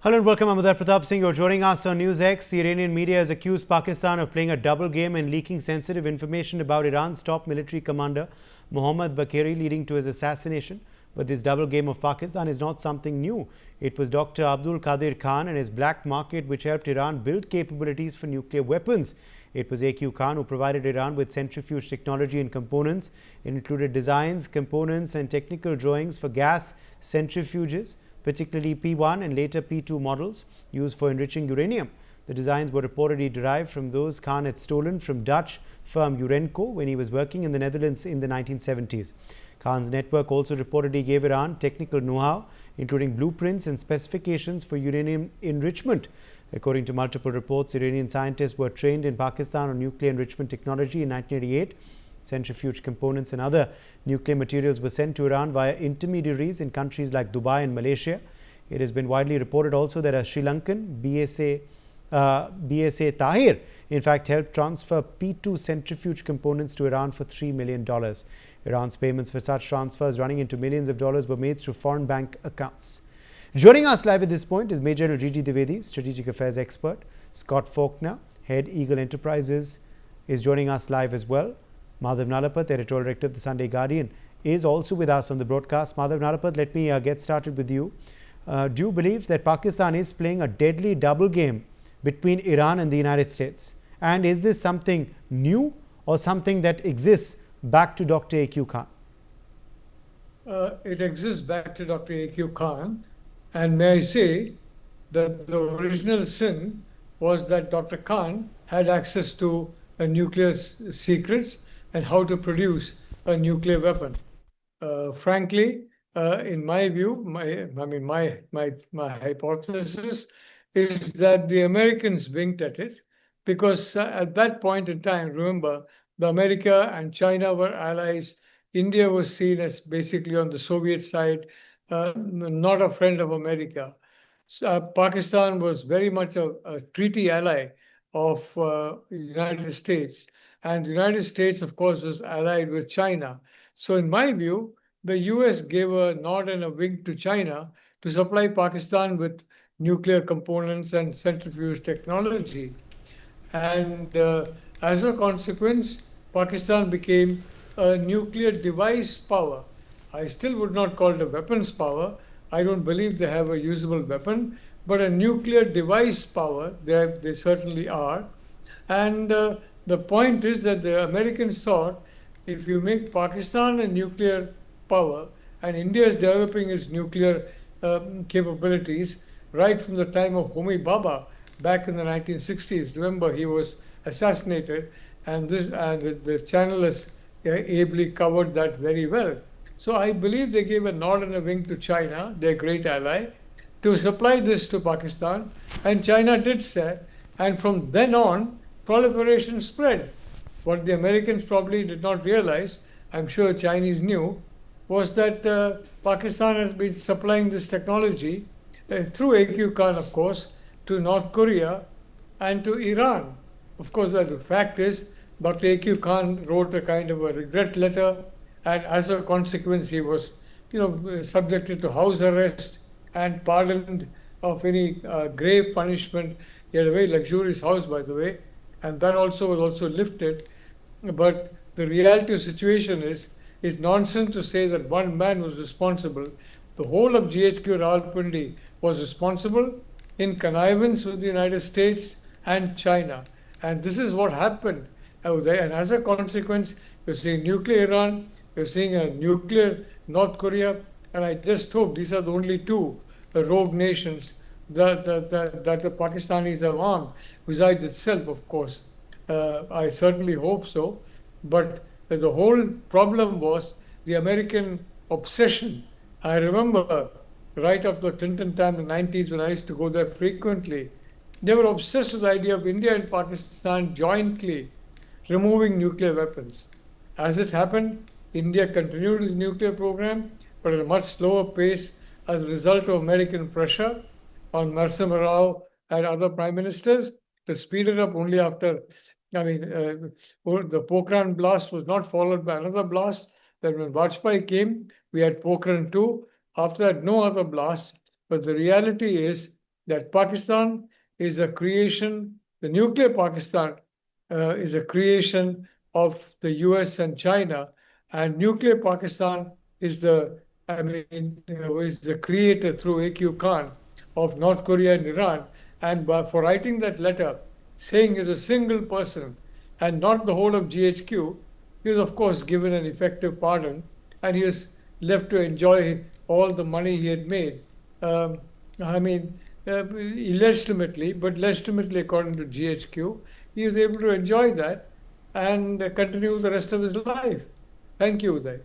Hello and welcome. I'm Uday Pratap Singh. You're joining us on NewsX. The Iranian media has accused Pakistan of playing a double game and leaking sensitive information about Iran's top military commander, Mohammad Bagheri, leading to his assassination. But this double game of Pakistan is not something new. It was Dr. Abdul Qadir Khan and his black market which helped Iran build capabilities for nuclear weapons. It was AQ Khan who provided Iran with centrifuge technology and components. It included designs, components, and technical drawings for gas centrifuges, particularly P1 and later P2 models used for enriching uranium. The designs were reportedly derived from those Khan had stolen from Dutch firm Urenco when he was working in the Netherlands in the 1970s. Khan's network also reportedly gave Iran technical know-how, including blueprints and specifications for uranium enrichment. According to multiple reports, Iranian scientists were trained in Pakistan on nuclear enrichment technology in 1988. Centrifuge components and other nuclear materials were sent to Iran via intermediaries in countries like Dubai and Malaysia. It has been widely reported also that a Sri Lankan BSA Tahir in fact helped transfer P2 centrifuge components to Iran for $3 million. Iran's payments for such transfers running into millions of dollars were made through foreign bank accounts. Joining us live at this point is Major General Gigi Dwivedi, strategic affairs expert. Scott Faulkner, head Eagle Enterprises, is joining us live as well. Madhav Nalapat, editorial director of the Sunday Guardian, is also with us on the broadcast. Madhav Nalapat, let me get started with you. Do you believe that Pakistan is playing a deadly double game between Iran and the United States? And is this something new or something that exists back to Dr. AQ Khan? It exists back to Dr. AQ Khan. And may I say that the original sin was that Dr. Khan had access to nuclear secrets and how to produce a nuclear weapon. Frankly, in my view, my hypothesis is that the Americans winked at it because at that point in time, remember, America and China were allies. India was seen as basically on the Soviet side, not a friend of America. So, Pakistan was very much a treaty ally of the United States. And the United States, of course, was allied with China. So in my view, the US gave a nod and a wink to China to supply Pakistan with nuclear components and centrifuge technology. And as a consequence, Pakistan became a nuclear device power. I still would not call it a weapons power. I don't believe they have a usable weapon, but a nuclear device power, they certainly are. And the point is that the Americans thought if you make Pakistan a nuclear power and India is developing its nuclear capabilities right from the time of Homi Bhabha back in the 1960s. Remember, he was assassinated, and the channel has ably covered that very well. So I believe they gave a nod and a wink to China, their great ally, to supply this to Pakistan, and China did so. And from then on, proliferation spread. What the Americans probably did not realize, I'm sure Chinese knew, was that Pakistan has been supplying this technology through AQ Khan, of course, to North Korea and to Iran. Of course, the fact is, Dr. AQ Khan wrote a kind of a regret letter, and as a consequence, he was, subjected to house arrest and pardoned of any grave punishment. He had a very luxurious house, by the way, and that was also lifted. But the reality of the situation is nonsense to say that one man was responsible. The whole of GHQ Rawalpindi was responsible in connivance with the United States and China. And this is what happened out there. And as a consequence, you're seeing nuclear Iran, you're seeing a nuclear North Korea, and I just hope these are the only two rogue nations that the Pakistanis have armed, besides itself, of course. I certainly hope so. But the whole problem was the American obsession. I remember right up the Clinton time in the 90s when I used to go there frequently, they were obsessed with the idea of India and Pakistan jointly removing nuclear weapons. As it happened, India continued its nuclear program, but at a much slower pace as a result of American pressure on Narasimha Rao and other prime ministers to speed it up only after, the Pokhran blast was not followed by another blast. Then when Vajpayee came, we had Pokhran 2. After that, no other blast. But the reality is that Pakistan is a creation, the nuclear Pakistan is a creation of the US and China, and nuclear Pakistan is is the creator through A.Q. Khan of North Korea and Iran. And for writing that letter, saying it a single person and not the whole of GHQ, he was, of course, given an effective pardon, and he was left to enjoy all the money he had made. Illegitimately, but legitimately according to GHQ, he was able to enjoy that and continue the rest of his life. Thank you, Uday.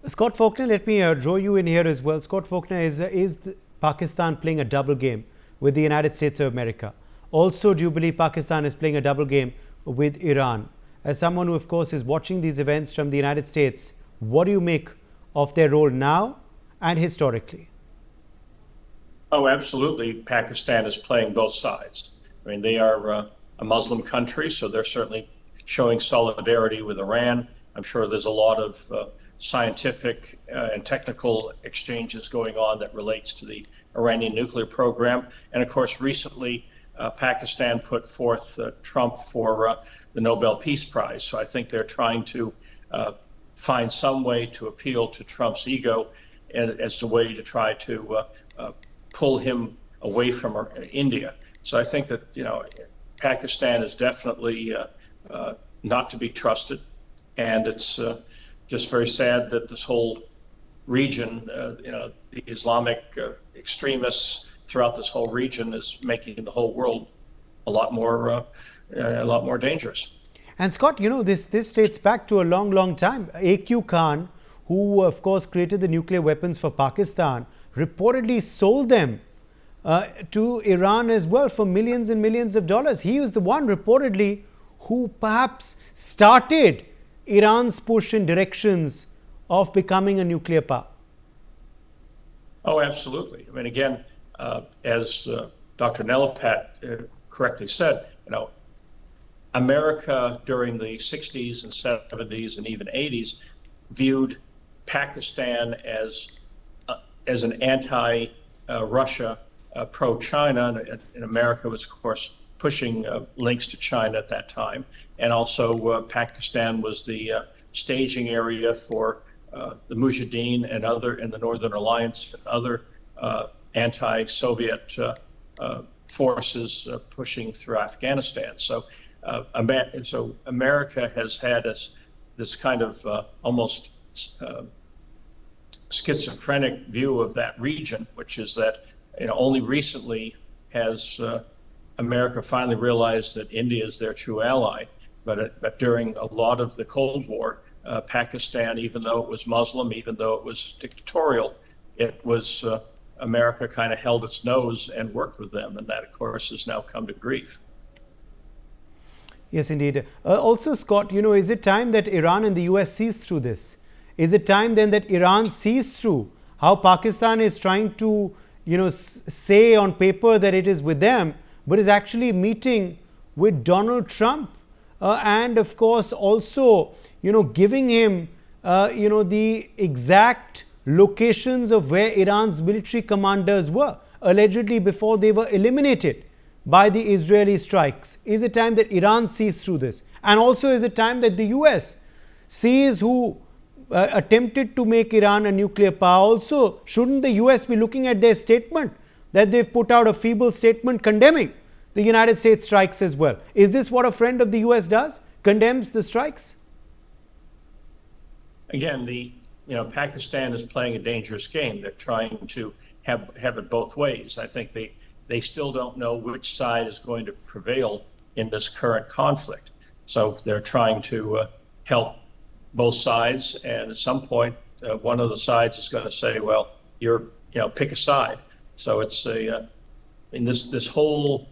Scott Faulkner, let me draw you in here as well. Scott Faulkner, is Pakistan playing a double game with the United States of America? Also, do you believe Pakistan is playing a double game with Iran? As someone who, of course, is watching these events from the United States, what do you make of their role now and historically? Oh, absolutely. Pakistan is playing both sides. I mean, they are a Muslim country, so they're certainly showing solidarity with Iran. I'm sure there's a lot of scientific and technical exchanges going on that relates to the Iranian nuclear program. And of course, recently, Pakistan put forth Trump for the Nobel Peace Prize. So I think they're trying to find some way to appeal to Trump's ego as a way to try to pull him away from India. So I think that, Pakistan is definitely not to be trusted. And it's just very sad that this whole region, the Islamic extremists throughout this whole region is making the whole world a lot more dangerous. And Scott, this dates back to a long, long time. A.Q. Khan, who of course created the nuclear weapons for Pakistan, reportedly sold them to Iran as well for millions and millions of dollars. He was the one reportedly who perhaps started Iran's push in directions of becoming a nuclear power. Oh, absolutely. I mean, again, as Dr. Nelapat correctly said, America during the 60s and 70s and even 80s viewed Pakistan as an anti-Russia, pro-China, and America was, of course, pushing links to China at that time. And also Pakistan was the staging area for the Mujahideen and the Northern Alliance and other anti-Soviet forces pushing through Afghanistan. So America has had this kind of almost schizophrenic view of that region, which is that only recently has America finally realized that India is their true ally. But during a lot of the Cold War, Pakistan, even though it was Muslim, even though it was dictatorial, it was America kind of held its nose and worked with them, and that, of course, has now come to grief. Yes, indeed. Also, Scott, is it time that Iran and the US sees through this? Is it time then that Iran sees through how Pakistan is trying to, say on paper that it is with them, but is actually meeting with Donald Trump and, of course, also, giving him, the exact locations of where Iran's military commanders were, allegedly before they were eliminated by the Israeli strikes? Is it time that Iran sees through this? And also, is it time that the US sees who attempted to make Iran a nuclear power? Also, shouldn't the US be looking at their statement that they've put out a feeble statement condemning the United States strikes as well? Is this what a friend of the US does? Condemns the strikes? Again, Pakistan is playing a dangerous game. They're trying to have it both ways. I think they still don't know which side is going to prevail in this current conflict. So they're trying to help both sides, and at some point, one of the sides is going to say, "Well, pick a side." So it's this whole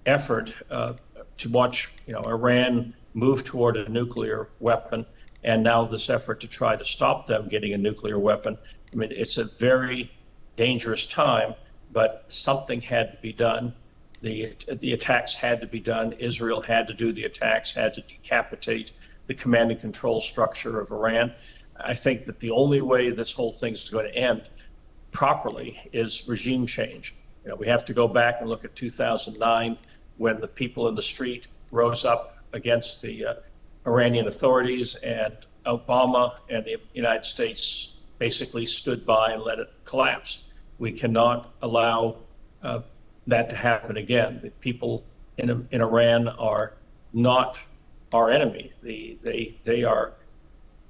effort to watch Iran move toward a nuclear weapon, and now this effort to try to stop them getting a nuclear weapon. I mean, it's a very dangerous time, but something had to be done. The attacks had to be done. Israel had to do the attacks, had to decapitate the command and control structure of Iran. I think that the only way this whole thing is going to end properly is regime change. We have to go back and look at 2009 when the people in the street rose up against the Iranian authorities, and Obama and the United States basically stood by and let it collapse. We cannot allow that to happen again. The people in Iran are not our enemy. They are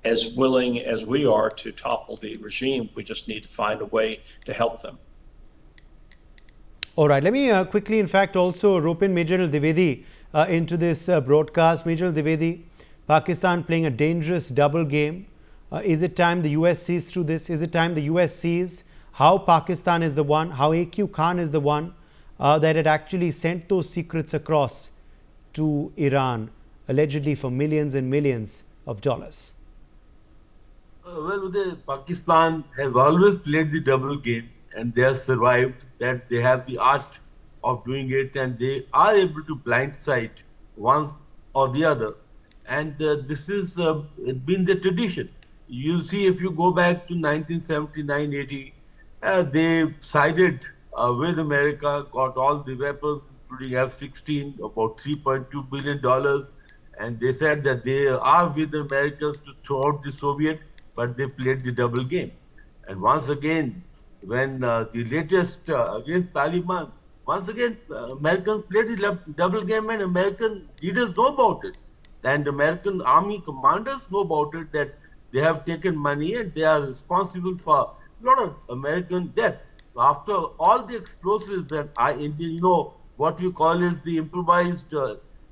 as willing as we are to topple the regime. We just need to find a way to help them. All right. Let me quickly, in fact, also rope in Major Dwivedi into this broadcast. Major Dwivedi, Pakistan playing a dangerous double game. Is it time the US sees through this? Is it time the US sees how Pakistan is the one, how AQ Khan is the one that had actually sent those secrets across to Iran, allegedly for millions and millions of dollars? Well, Pakistan has always played the double game, and they have survived. That they have the art of doing it, and they are able to blindside one or the other. And this has been the tradition. You see, if you go back to 1979-80, they sided with America, got all the weapons, including F-16, about $3.2 billion. And they said that they are with the Americans to throw out the Soviet, but they played the double game. And once again, when the latest against Taliban, once again, Americans played the double game, and American leaders know about it. And American army commanders know about it, that they have taken money and they are responsible for a lot of American deaths. After all the explosives that what you call is the improvised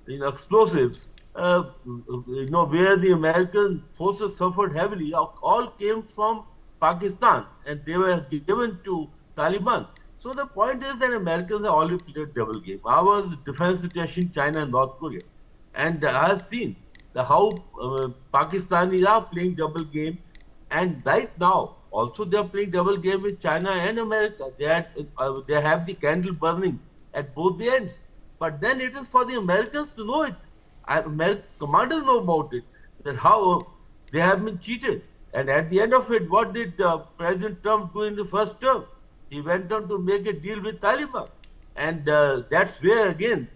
explosives, where the American forces suffered heavily, all came from Pakistan, and they were given to Taliban. So the point is that Americans have always played double game. I was defense situation China and North Korea, and I have seen how Pakistanis are playing double game, and right now also they are playing double game with China and America. They have the candle burning at both the ends. But then it is for the Americans to know it. American commanders know about it, that how they have been cheated. And at the end of it, what did President Trump do in the first term? He went on to make a deal with Taliban. And that's where, again,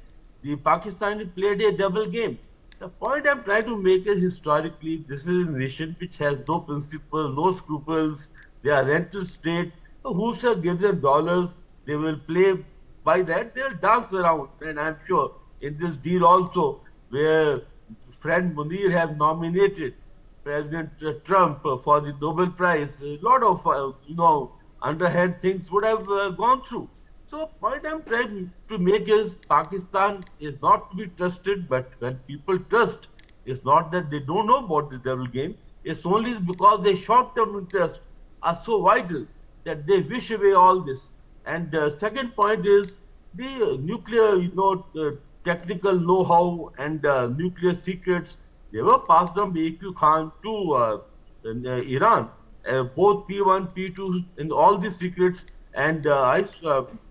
the Pakistani played a double game. The point I'm trying to make is, historically, this is a nation which has no principle, no scruples. They are rental state. Whoever gives them dollars, they will play by that. They'll dance around. And I'm sure in this deal also, where friend Munir have nominated President Trump for the Nobel Prize, a lot of underhand things would have gone through. So the point I'm trying to make is, Pakistan is not to be trusted, but when people trust, it's not that they don't know about the double game, it's only because their short-term interests are so vital that they wish away all this. And second point is the nuclear, technical know-how and nuclear secrets. They were passed on by AQ Khan to Iran, both P1, P2, and all these secrets. And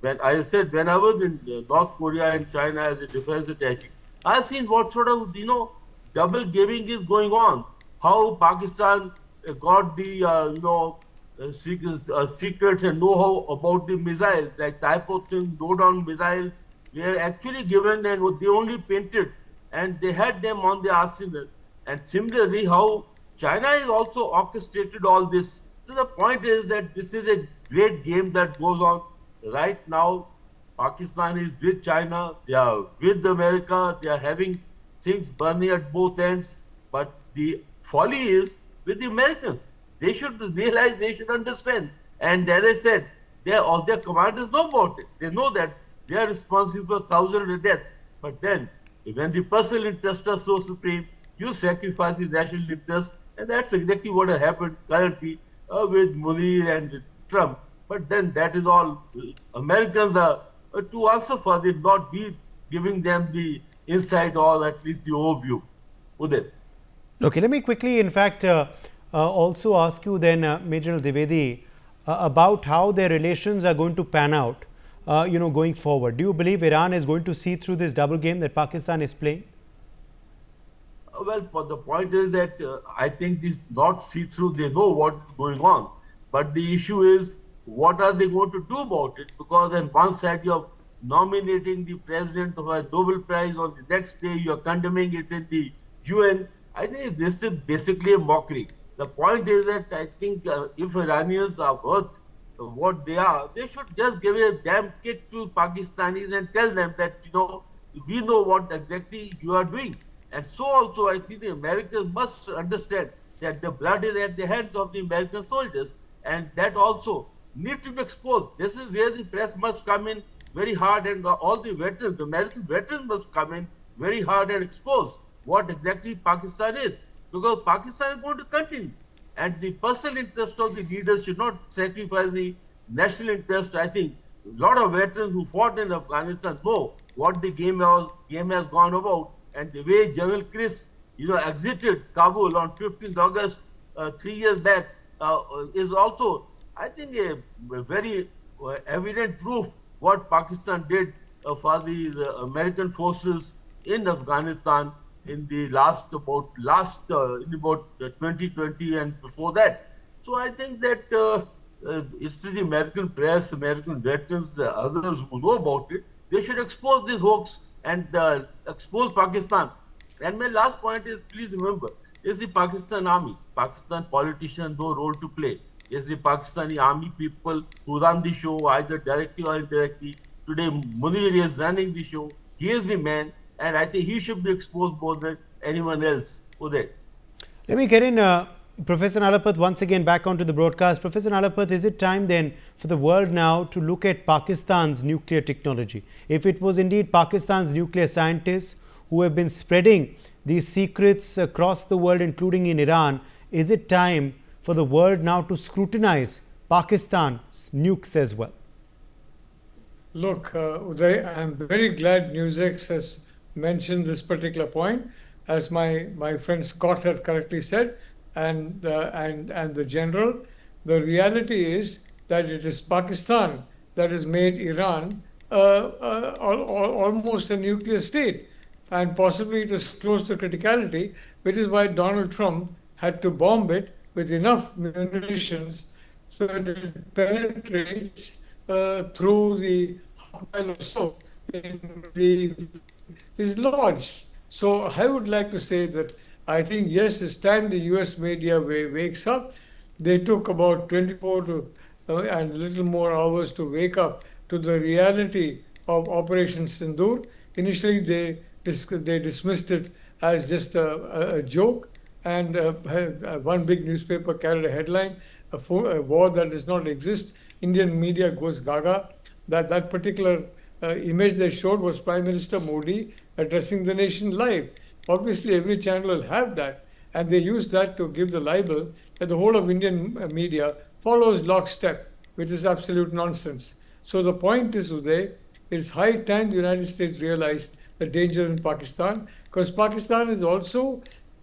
when I said, when I was in North Korea and China as a defense attaché, I've seen what sort of double gaming is going on. How Pakistan got the secrets and know-how about the missiles, like type of thing, low-down missiles. They are actually given, and they only painted, and they had them on the arsenal. And similarly, how China has also orchestrated all this. So the point is that this is a great game that goes on right now. Pakistan is with China, they are with America, they are having things burning at both ends. But the folly is with the Americans. They should realize, they should understand. And as I said, all their commanders know about it. They know that they are responsible for thousands of deaths. But then, when the personal interests are so supreme, you sacrifice the national interest, and that's exactly what has happened currently with Munir and with Trump. But then that is all Americans are to answer for it, not be giving them the insight or at least the overview. Uday. Okay, let me quickly, in fact, also ask you then, Major Dwivedi, about how their relations are going to pan out, going forward. Do you believe Iran is going to see through this double game that Pakistan is playing? Well, the point is that I think this not see-through, they know what's going on. But the issue is what are they going to do about it? Because on one side you're nominating the president for a Nobel Prize, on the next day you're condemning it in the UN. I think this is basically a mockery. The point is that I think if Iranians are worth what they are, they should just give a damn kick to Pakistanis and tell them that, we know what exactly you are doing. And so also I think the Americans must understand that the blood is at the hands of the American soldiers, and that also need to be exposed. This is where the press must come in very hard, and all the veterans, the American veterans must come in very hard and expose what exactly Pakistan is. Because Pakistan is going to continue. And the personal interest of the leaders should not sacrifice the national interest. I think a lot of veterans who fought in Afghanistan know what the game has gone about, and the way General Chris, exited Kabul on 15th August 3 years back is also, I think, a very evident proof what Pakistan did for the American forces in Afghanistan in the last 2020 and before that. So I think that it's the American press, American veterans, others who know about it. They should expose this hoax and expose Pakistan. And my last point is, please remember, is the Pakistan army, Pakistan politicians no role to play. Is the Pakistani army people who run the show either directly or indirectly. Today Munir is running the show. He is the man, and I think he should be exposed more than anyone else. Uday. Let me get in Professor Nalapat once again back onto the broadcast. Professor Nalapat, is it time then for the world now to look at Pakistan's nuclear technology? If it was indeed Pakistan's nuclear scientists who have been spreading these secrets across the world, including in Iran, is it time for the world now to scrutinize Pakistan's nukes as well? Look, Uday, I'm very glad NewsX has mentioned this particular point. As my friend Scott had correctly said, and the general, the reality is that it is Pakistan that has made Iran almost a nuclear state, and possibly it was close to criticality, which is why Donald Trump had to bomb it with enough munitions so that it penetrates through the mile or so is lodged. So I would like to say that I think, yes, it's time the US media wakes up. They took about 24 to and a little more hours to wake up to the reality of Operation Sindoor. Initially, they dismissed it as just a joke, and one big newspaper carried a headline, a war that does not exist. Indian media goes gaga. That particular image they showed was Prime Minister Modi addressing the nation live. Obviously, every channel will have that, and they use that to give the libel that the whole of Indian media follows lockstep, which is absolute nonsense. So the point is, Uday, it's high time the United States realized the danger in Pakistan, because Pakistan is also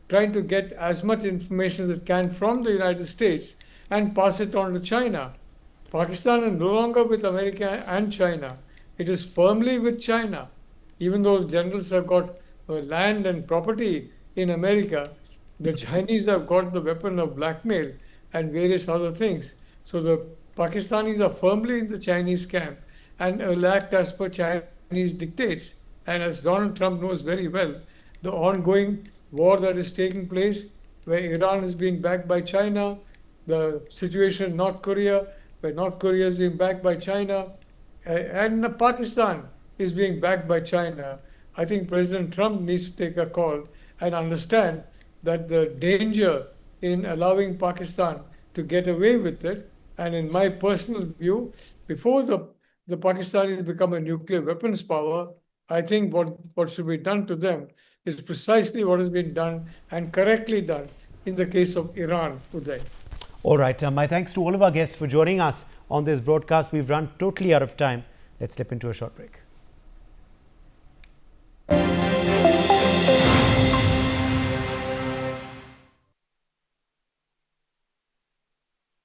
trying to get as much information as it can from the United States and pass it on to China. Pakistan is no longer with America and China. It is firmly with China. Even though generals have got land and property in America, the Chinese have got the weapon of blackmail and various other things. So the Pakistanis are firmly in the Chinese camp and will act as per Chinese dictates. And as Donald Trump knows very well, the ongoing war that is taking place, where Iran is being backed by China, the situation in North Korea, where North Korea is being backed by China, and Pakistan is being backed by China. I think President Trump needs to take a call and understand that the danger in allowing Pakistan to get away with it, and in my personal view, before the Pakistanis become a nuclear weapons power, I think what should be done to them is precisely what has been done and correctly done in the case of Iran, Uday. All right. My thanks to all of our guests for joining us on this broadcast. We've run totally out of time. Let's slip into a short break.